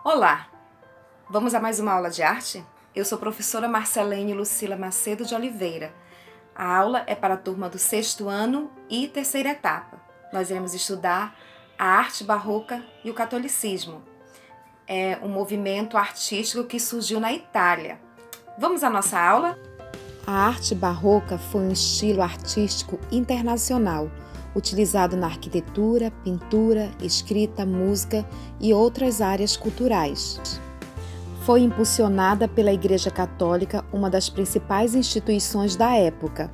Olá! Vamos a mais uma aula de arte? Eu sou a professora Marcelene Lucila Macedo de Oliveira. A aula é para a turma do 6º ano e 3ª etapa. Nós iremos estudar a arte barroca e o catolicismo. É um movimento artístico que surgiu na Itália. Vamos à nossa aula? A arte barroca foi um estilo artístico internacional, utilizado na arquitetura, pintura, escrita, música e outras áreas culturais. Foi impulsionada pela Igreja Católica, uma das principais instituições da época.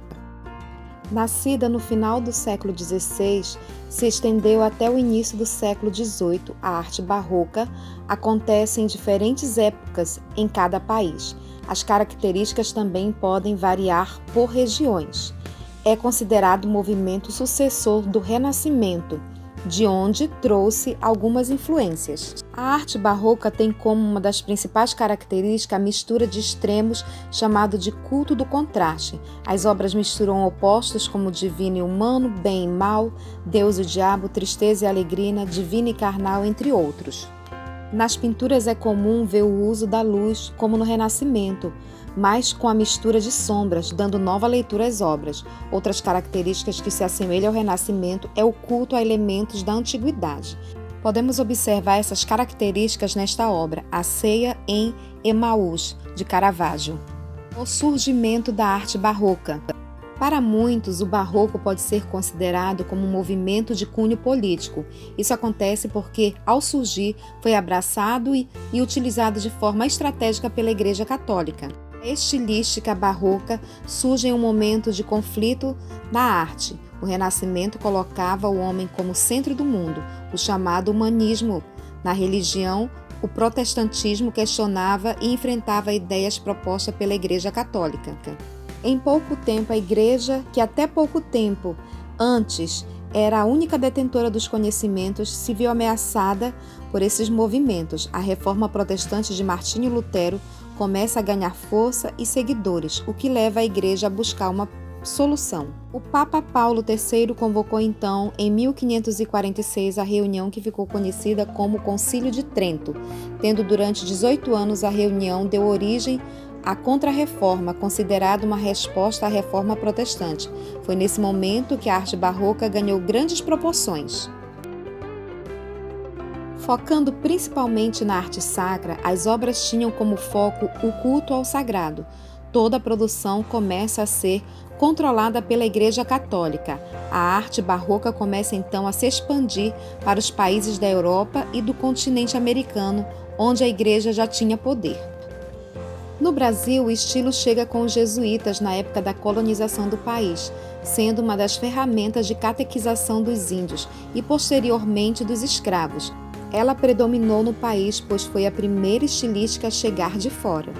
Nascida no final do século XVI, se estendeu até o início do século XVIII. A arte barroca acontece em diferentes épocas em cada país. As características também podem variar por regiões. É considerado o movimento sucessor do Renascimento, de onde trouxe algumas influências. A arte barroca tem como uma das principais características a mistura de extremos, chamado de culto do contraste. As obras misturam opostos como divino e humano, bem e mal, Deus e o diabo, tristeza e alegria, divino e carnal, entre outros. Nas pinturas é comum ver o uso da luz, como no Renascimento, mas com a mistura de sombras, dando nova leitura às obras. Outras características que se assemelham ao Renascimento é o culto a elementos da antiguidade. Podemos observar essas características nesta obra, A Ceia em Emaús, de Caravaggio. O surgimento da arte barroca. Para muitos, o barroco pode ser considerado como um movimento de cunho político. Isso acontece porque, ao surgir, foi abraçado e utilizado de forma estratégica pela Igreja Católica. A estilística barroca surge em um momento de conflito na arte. O Renascimento colocava o homem como centro do mundo, o chamado humanismo. Na religião, o protestantismo questionava e enfrentava ideias propostas pela Igreja Católica. Em pouco tempo, a Igreja, que até pouco tempo antes era a única detentora dos conhecimentos, se viu ameaçada por esses movimentos. A Reforma Protestante de Martinho Lutero começa a ganhar força e seguidores, o que leva a Igreja a buscar uma solução. O Papa Paulo III convocou então, em 1546, a reunião que ficou conhecida como Concílio de Trento. Tendo durante 18 anos, a reunião deu origem à Contra-Reforma, considerada uma resposta à Reforma Protestante. Foi nesse momento que a arte barroca ganhou grandes proporções. Focando principalmente na arte sacra, as obras tinham como foco o culto ao sagrado. Toda a produção começa a ser controlada pela Igreja Católica. A arte barroca começa então a se expandir para os países da Europa e do continente americano, onde a Igreja já tinha poder. No Brasil, o estilo chega com os jesuítas na época da colonização do país, sendo uma das ferramentas de catequização dos índios e posteriormente dos escravos. Ela predominou no país, pois foi a primeira estilística a chegar de fora.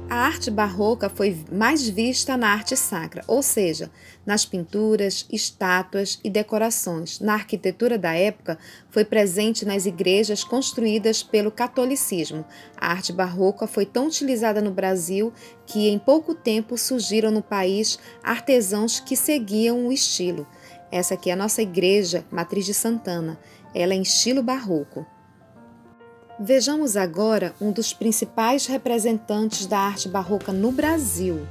A arte barroca foi mais vista na arte sacra, ou seja, nas pinturas, estátuas e decorações. Na arquitetura da época, foi presente nas igrejas construídas pelo catolicismo. A arte barroca foi tão utilizada no Brasil que em pouco tempo surgiram no país artesãos que seguiam o estilo. Essa aqui é a nossa igreja, Matriz de Santana. Ela é em estilo barroco. Vejamos agora um dos principais representantes da arte barroca no Brasil.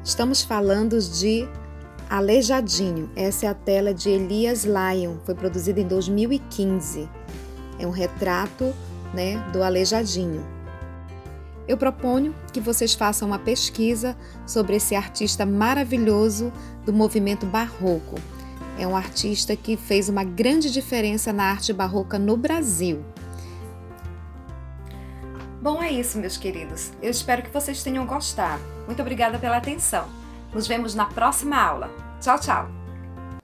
Estamos falando de Aleijadinho. Essa é a tela de Elias Lyon, foi produzida em 2015. É um retrato, do Aleijadinho. Eu proponho que vocês façam uma pesquisa sobre esse artista maravilhoso do movimento barroco. É um artista que fez uma grande diferença na arte barroca no Brasil. Bom, é isso, meus queridos. Eu espero que vocês tenham gostado. Muito obrigada pela atenção. Nos vemos na próxima aula. Tchau, tchau!